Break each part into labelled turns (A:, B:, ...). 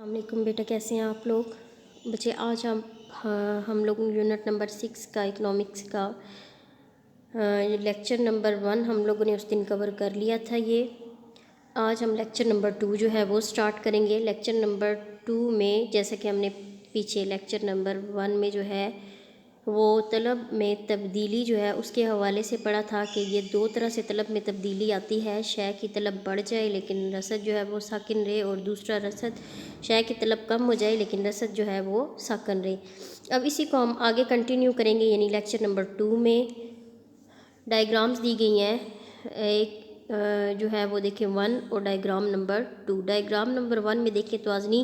A: السلام علیکم بیٹا، کیسے ہیں آپ لوگ بچے؟ آج ہم لوگ یونٹ نمبر 6 کا اکنامکس کا لیکچر نمبر 1 ہم لوگوں نے اس دن کور کر لیا تھا۔ آج ہم لیکچر نمبر 2 جو ہے وہ سٹارٹ کریں گے۔ لیکچر نمبر 2 میں جیسا کہ ہم نے پیچھے لیکچر نمبر 1 میں جو ہے وہ طلب میں تبدیلی جو ہے اس کے حوالے سے پڑھا تھا کہ یہ دو طرح سے طلب میں تبدیلی آتی ہے۔ شے کی طلب بڑھ جائے لیکن رسد جو ہے وہ ساکن رہے، اور دوسرا رسد شے کی طلب کم ہو جائے لیکن رسد جو ہے وہ ساکن رہے۔ اب اسی کو ہم آگے کنٹینیو کریں گے، یعنی لیکچر نمبر 2 میں ڈائیگرامز دی گئی ہیں۔ ایک جو ہے وہ دیکھیں 1 اور ڈائیگرام نمبر 2۔ ڈائیگرام نمبر 1 میں دیکھیں توازنی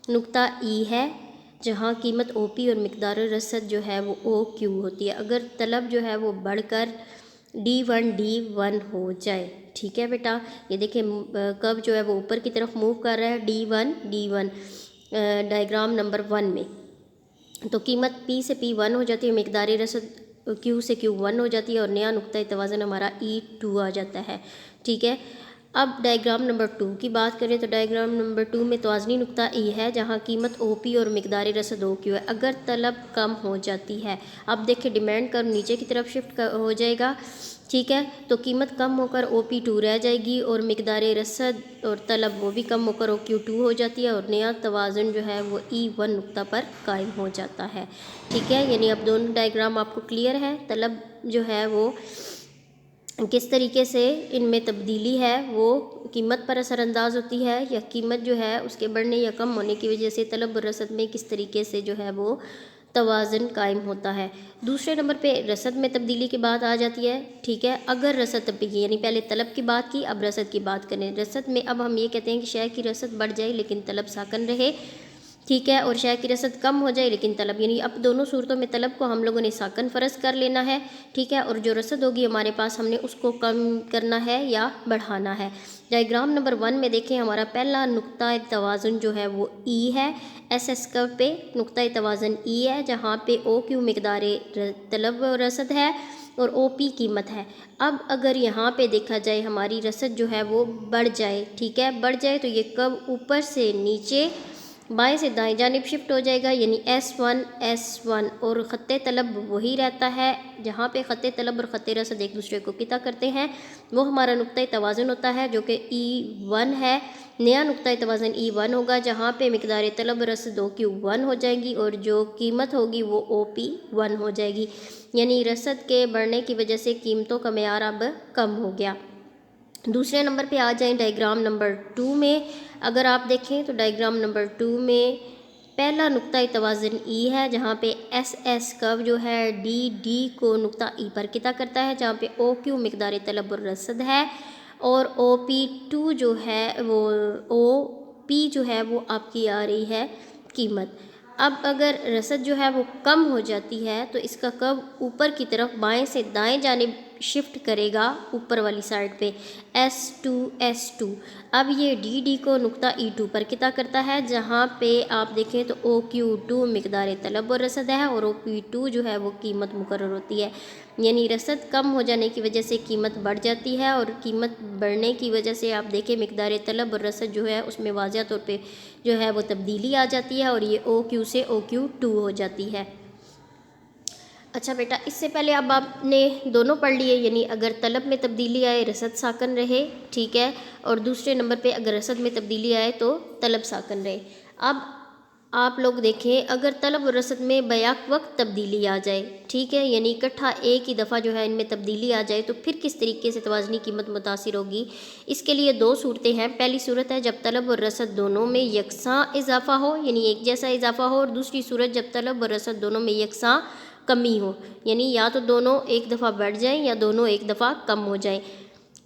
A: نقطہ ای ہے جہاں قیمت او پی اور مقدار رسد جو ہے وہ او کیو ہوتی ہے۔ اگر طلب جو ہے وہ بڑھ کر D1 ہو جائے، ٹھیک ہے بیٹا، یہ دیکھیں کب جو ہے وہ اوپر کی طرف موو کر رہا ہے D1 ڈائیگرام نمبر 1 میں، تو قیمت P سے P1 ہو جاتی ہے، مقدار رسد Q سے Q1 ہو جاتی ہے، اور نیا نقطہ توازن ہمارا E2 آ جاتا ہے، ٹھیک ہے۔ اب ڈائیگرام نمبر 2 کی بات کریں تو ڈائیگرام نمبر 2 میں توازنی نقطہ ای ہے جہاں قیمت او پی اور مقدار رسد او کیو ہے۔ اگر طلب کم ہو جاتی ہے، اب دیکھیں ڈیمانڈ کرو نیچے کی طرف شفٹ ہو جائے گا، ٹھیک ہے، تو قیمت کم ہو کر او پی 2 رہ جائے گی، اور مقدار رسد اور طلب وہ بھی کم ہو کر او کیو 2 ہو جاتی ہے، اور نیا توازن جو ہے وہ E1 نقطہ پر قائم ہو جاتا ہے، ٹھیک ہے۔ یعنی اب دونوں ڈائیگرام آپ کو کلیئر ہے، طلب جو ہے وہ کس طریقے سے ان میں تبدیلی ہے وہ قیمت پر اثر انداز ہوتی ہے، یا قیمت جو ہے اس کے بڑھنے یا کم ہونے کی وجہ سے طلب اور رسد میں کس طریقے سے جو ہے وہ توازن قائم ہوتا ہے۔ دوسرے نمبر پہ رسد میں تبدیلی کی بات آ جاتی ہے، ٹھیک ہے۔ اگر رسد تبدیلی، یعنی پہلے طلب کی بات کی، اب رسد کی بات کریں۔ رسد میں اب ہم یہ کہتے ہیں کہ شے کی رسد بڑھ جائے لیکن طلب ساکن رہے، ٹھیک ہے، اور شے کی رسد کم ہو جائے لیکن طلب، یعنی اب دونوں صورتوں میں طلب کو ہم لوگوں نے ساکن فرض کر لینا ہے، ٹھیک ہے، اور جو رسد ہوگی ہمارے پاس ہم نے اس کو کم کرنا ہے یا بڑھانا ہے۔ ڈائیگرام نمبر 1 میں دیکھیں ہمارا پہلا نقطہ توازن جو ہے وہ ای ہے، ایس کرو پہ نقطہ توازن ای ہے جہاں پہ او کیو مقدار طلب و رسد ہے اور او پی قیمت ہے۔ اب اگر یہاں پہ دیکھا جائے ہماری رسد جو ہے وہ بڑھ جائے، ٹھیک ہے، بڑھ جائے تو یہ کب اوپر سے نیچے بائیں سے دائیں جانب شفٹ ہو جائے گا، یعنی S1 اور خط طلب وہی رہتا ہے، جہاں پہ خط طلب اور خط رسد ایک دوسرے کو قطع کرتے ہیں وہ ہمارا نقطہ توازن ہوتا ہے جو کہ E1 ہے۔ نیا نقطہ توازن E1 ہوگا جہاں پہ مقدار طلب رسد OQ1 ہو جائیں گی اور جو قیمت ہوگی وہ OP1 ہو جائے گی، یعنی رسد کے بڑھنے کی وجہ سے قیمتوں کا معیار اب کم ہو گیا۔ دوسرے نمبر پہ آ جائیں ڈائیگرام نمبر 2 میں، اگر آپ دیکھیں تو ڈائیگرام نمبر 2 میں پہلا نقطہ توازن ای ہے جہاں پہ ایس کرو جو ہے ڈی کو نقطہ ای پر قطع کرتا ہے، جہاں پہ او کیو مقدار طلب اور رسد ہے، اور او پی 2 جو ہے وہ او پی جو ہے وہ آپ کی آ رہی ہے قیمت۔ اب اگر رسد جو ہے وہ کم ہو جاتی ہے تو اس کا کب اوپر کی طرف بائیں سے دائیں جانب شفٹ کرے گا، اوپر والی سائڈ پہ S2 اب یہ ڈی کو نقطہ E2 پر قطع کرتا ہے، جہاں پہ آپ دیکھیں تو OQ2 مقدار طلب اور رسد ہے اور OP2 جو ہے وہ قیمت مقرر ہوتی ہے، یعنی رسد کم ہو جانے کی وجہ سے قیمت بڑھ جاتی ہے، اور قیمت بڑھنے کی وجہ سے آپ دیکھیں مقدار طلب اور رسد جو ہے اس میں واضح طور پہ جو ہے وہ تبدیلی آ جاتی ہے اور یہ OQ سے OQ2 ہو جاتی ہے۔ اچھا بیٹا، اس سے پہلے اب آپ نے دونوں پڑھ لیے، یعنی اگر طلب میں تبدیلی آئے رسد ساکن رہے، ٹھیک ہے، اور دوسرے نمبر پہ اگر رسد میں تبدیلی آئے تو طلب ساکن رہے۔ اب آپ لوگ دیکھیں اگر طلب اور رسد میں بیک وقت تبدیلی آ جائے، ٹھیک ہے، یعنی اکٹھا ایک ہی دفعہ جو ہے ان میں تبدیلی آ جائے تو پھر کس طریقے سے توازنی قیمت متاثر ہوگی؟ اس کے لیے دو صورتیں ہیں۔ پہلی صورت ہے جب طلب اور رسد دونوں میں یکساں اضافہ ہو، یعنی ایک جیسا اضافہ ہو، اور دوسری صورت جب طلب اور رسد دونوں میں یکساں کمی ہو، یعنی یا تو دونوں ایک دفعہ بڑھ جائیں یا دونوں ایک دفعہ کم ہو جائیں۔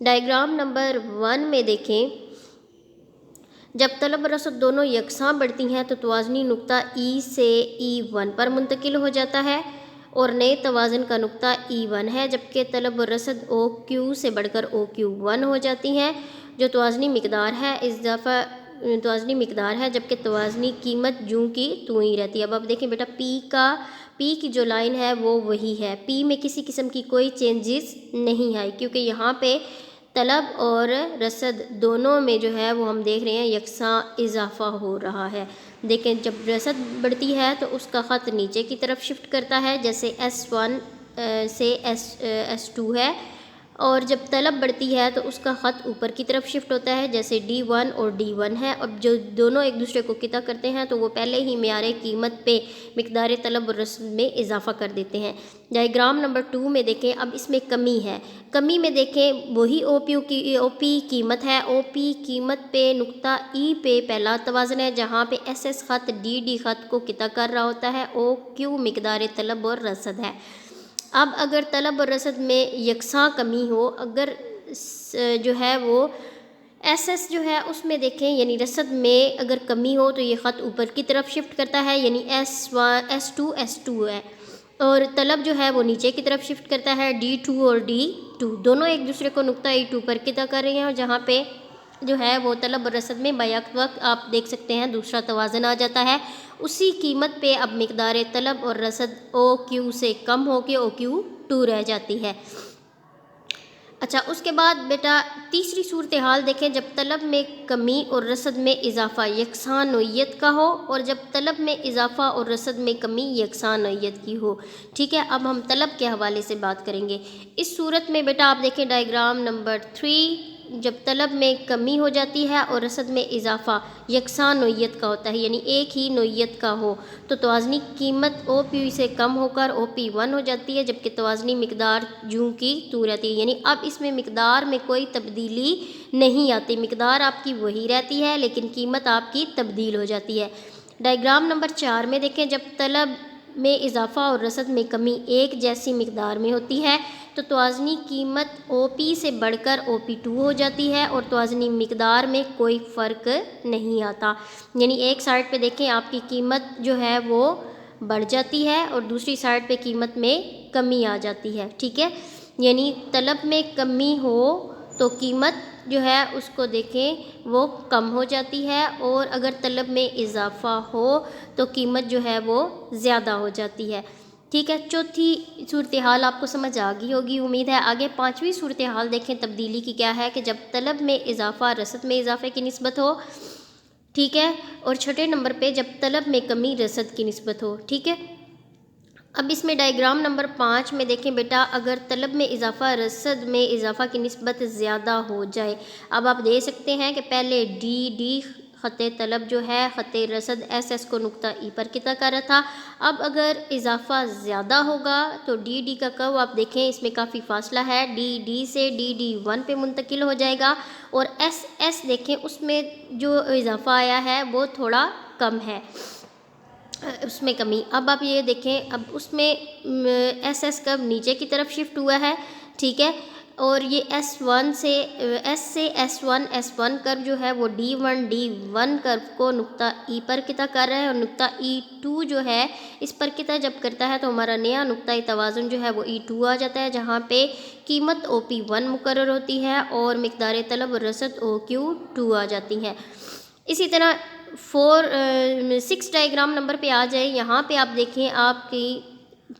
A: ڈائیگرام نمبر 1 میں دیکھیں جب طلب اور رسد دونوں یکساں بڑھتی ہیں تو توازنی نقطہ E سے E1 پر منتقل ہو جاتا ہے، اور نئے توازن کا نقطہ E1 ہے، جبکہ طلب اور رسد OQ سے بڑھ کر OQ1 ہو جاتی ہیں، جو توازنی مقدار ہے جبکہ توازنی قیمت جوں کی توں ہی رہتی ہے۔ اب آپ دیکھیں بیٹا پی کی جو لائن ہے وہ وہی ہے، پی میں کسی قسم کی کوئی چینجز نہیں آئی، کیونکہ یہاں پہ طلب اور رسد دونوں میں جو ہے وہ ہم دیکھ رہے ہیں یکساں اضافہ ہو رہا ہے۔ دیکھیں جب رسد بڑھتی ہے تو اس کا خط نیچے کی طرف شفٹ کرتا ہے، جیسے S1 سے S2 ہے، اور جب طلب بڑھتی ہے تو اس کا خط اوپر کی طرف شفٹ ہوتا ہے، جیسے D1 اور D1 ہے۔ اب جو دونوں ایک دوسرے کو قطع کرتے ہیں تو وہ پہلے ہی معیار قیمت پہ مقدار طلب اور رسد میں اضافہ کر دیتے ہیں۔ ڈائیگرام نمبر 2 میں دیکھیں، اب اس میں کمی ہے۔ کمی میں دیکھیں وہی او پی قیمت ہے۔ او پی قیمت پہ نقطہ ای پہ پہلا توازن ہے، جہاں پہ ایس ایس خط ڈی خط کو قطع کر رہا ہوتا ہے۔ او کیو مقدار طلب اور رسد ہے۔ اب اگر طلب اور رسد میں یکساں کمی ہو، اگر جو ہے وہ ایس ایس جو ہے اس میں دیکھیں یعنی رسد میں اگر کمی ہو تو یہ خط اوپر کی طرف شفٹ کرتا ہے، یعنی S2 ہے، اور طلب جو ہے وہ نیچے کی طرف شفٹ کرتا ہے، D2 اور D2 دونوں ایک دوسرے کو نقطہ E2 پر قطع کر رہے ہیں، اور جہاں پہ جو ہے وہ طلب اور رسد میں بیک وقت آپ دیکھ سکتے ہیں دوسرا توازن آ جاتا ہے۔ اسی قیمت پہ اب مقدار طلب اور رسد او کیو سے کم ہو کے OQ2 رہ جاتی ہے۔ اچھا، اس کے بعد بیٹا تیسری صورتحال دیکھیں، جب طلب میں کمی اور رسد میں اضافہ یکساں نوعیت کا ہو، اور جب طلب میں اضافہ اور رسد میں کمی یکساں نوعیت کی ہو۔ ٹھیک ہے، اب ہم طلب کے حوالے سے بات کریں گے۔ اس صورت میں بیٹا آپ دیکھیں ڈائیگرام نمبر 3، جب طلب میں کمی ہو جاتی ہے اور رسد میں اضافہ یکساں نوعیت کا ہوتا ہے، یعنی ایک ہی نوعیت کا ہو، تو توازنی قیمت او پی سے کم ہو کر OP1 ہو جاتی ہے، جبکہ توازنی مقدار یوں کی تو رہتی ہے، یعنی اب اس میں مقدار میں کوئی تبدیلی نہیں آتی، مقدار آپ کی وہی رہتی ہے لیکن قیمت آپ کی تبدیل ہو جاتی ہے۔ ڈائیگرام نمبر 4 میں دیکھیں، جب طلب میں اضافہ اور رسد میں کمی ایک جیسی مقدار میں ہوتی ہے تو توازنی قیمت OP سے بڑھ کر OP2 ہو جاتی ہے، اور توازنی مقدار میں کوئی فرق نہیں آتا، یعنی ایک سائڈ پہ دیکھیں آپ کی قیمت جو ہے وہ بڑھ جاتی ہے اور دوسری سائڈ پہ قیمت میں کمی آ جاتی ہے۔ ٹھیک ہے، یعنی طلب میں کمی ہو تو قیمت جو ہے اس کو دیکھیں وہ کم ہو جاتی ہے، اور اگر طلب میں اضافہ ہو تو قیمت جو ہے وہ زیادہ ہو جاتی ہے۔ ٹھیک ہے، چوتھی صورتحال آپ کو سمجھ آ گئی ہوگی امید ہے۔ آگے پانچویں صورتحال دیکھیں تبدیلی کی کیا ہے، کہ جب طلب میں اضافہ رسد میں اضافے کی نسبت ہو، ٹھیک ہے، اور چھٹے نمبر پہ جب طلب میں کمی رسد کی نسبت ہو۔ ٹھیک ہے، اب اس میں ڈائیگرام نمبر 5 میں دیکھیں بیٹا، اگر طلب میں اضافہ رسد میں اضافہ کی نسبت زیادہ ہو جائے، اب آپ دیکھ سکتے ہیں کہ پہلے ڈی خط طلب جو ہے خط رسد ایس کو نقطہ ای پر قطع کر رہا تھا، اب اگر اضافہ زیادہ ہوگا تو ڈی کا کرو آپ دیکھیں اس میں کافی فاصلہ ہے، ڈی سے ڈی1 پہ منتقل ہو جائے گا، اور ایس دیکھیں اس میں جو اضافہ آیا ہے وہ تھوڑا کم ہے، اس میں کمی۔ اب آپ یہ دیکھیں، اب اس میں ایس کرو نیچے کی طرف شفٹ ہوا ہے، ٹھیک ہے، اور یہ S1 سے S1 کرو جو ہے وہ D1 کرو کو نقطہ ای پر قطع کر رہا ہے، اور نقطہ E2 جو ہے اس پر قطع جب کرتا ہے تو ہمارا نیا نقطہ توازن جو ہے وہ E2 آ جاتا ہے، جہاں پہ قیمت OP1 مقرر ہوتی ہے اور مقدار طلب رسد OQ2 آ جاتی ہے۔ اسی طرح 6 ڈائیگرام نمبر پہ آ جائے، یہاں پہ آپ دیکھیں آپ کی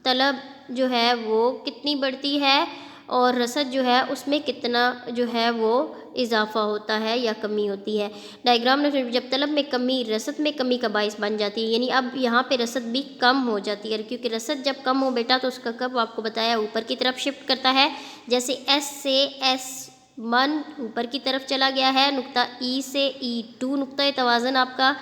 A: طلب جو ہے وہ کتنی بڑھتی ہے اور رسد جو ہے اس میں کتنا جو ہے وہ اضافہ ہوتا ہے یا کمی ہوتی ہے۔ ڈائیگرام میں جب طلب میں کمی رسد میں کمی کا باعث بن جاتی ہے، یعنی اب یہاں پہ رسد بھی کم ہو جاتی ہے، کیونکہ رسد جب کم ہو بیٹا تو اس کا کب آپ کو بتایا اوپر کی طرف شفٹ کرتا ہے، جیسے S سے S1 اوپر کی طرف چلا گیا ہے، نقطہ E سے E2 نقطہ توازن آپ کا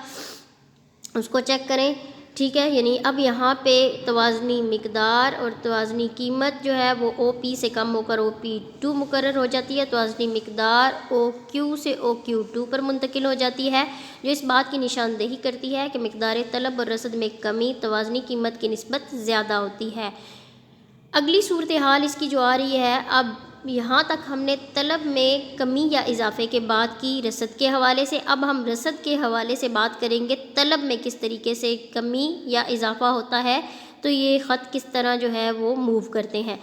A: اس کو چیک کریں، ٹھیک ہے، یعنی اب یہاں پہ توازنی مقدار اور توازنی قیمت جو ہے وہ OP سے کم ہو کر OP2 مقرر ہو جاتی ہے، توازنی مقدار OQ سے OQ2 پر منتقل ہو جاتی ہے، جو اس بات کی نشاندہی کرتی ہے کہ مقدار طلب اور رسد میں کمی توازنی قیمت کی نسبت زیادہ ہوتی ہے۔ اگلی صورتحال اس کی جو آ رہی ہے، اب یہاں تک ہم نے طلب میں کمی یا اضافے کے بعد کی رسد کے حوالے سے، اب ہم رسد کے حوالے سے بات کریں گے طلب میں کس طریقے سے کمی یا اضافہ ہوتا ہے، تو یہ خط کس طرح جو ہے وہ موو کرتے ہیں۔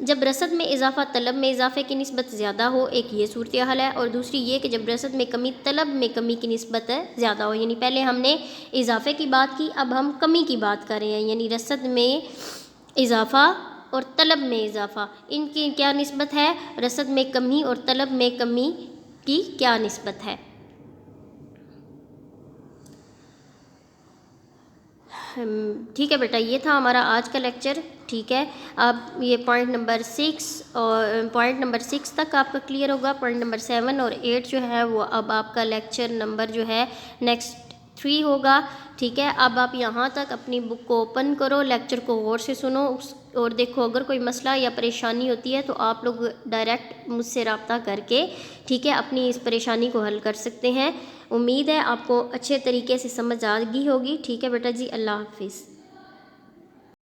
A: جب رسد میں اضافہ طلب میں اضافے کی نسبت زیادہ ہو، ایک یہ صورتحال ہے، اور دوسری یہ کہ جب رسد میں کمی طلب میں کمی کی نسبت زیادہ ہو، یعنی پہلے ہم نے اضافے کی بات کی اب ہم کمی کی بات کر رہے ہیں، یعنی رسد میں اضافہ اور طلب میں اضافہ، ان کی کیا نسبت ہے؟ رصد میں کمی اور طلب میں کمی کی کیا نسبت ہے؟ ٹھیک ہے بیٹا، یہ تھا ہمارا آج کا لیکچر. ٹھیک ہے، اب یہ پوائنٹ نمبر 6 اور پوائنٹ نمبر 6 تک آپ کا کلیئر ہوگا. پوائنٹ نمبر 7 اور 8 جو ہے وہ اب آپ کا لیکچر نمبر جو ہے نیکسٹ 3 ہوگا. ٹھیک ہے، اب آپ یہاں تک اپنی بک کو اوپن کرو، لیکچر کو غور سے سنو اور دیکھو. اگر کوئی مسئلہ یا پریشانی ہوتی ہے تو آپ لوگ ڈائریکٹ مجھ سے رابطہ کر کے ٹھیک ہے اپنی اس پریشانی کو حل کر سکتے ہیں. امید ہے آپ کو اچھے طریقے سے سمجھ آ گئی ہوگی. ٹھیک ہے بیٹا جی، اللہ حافظ.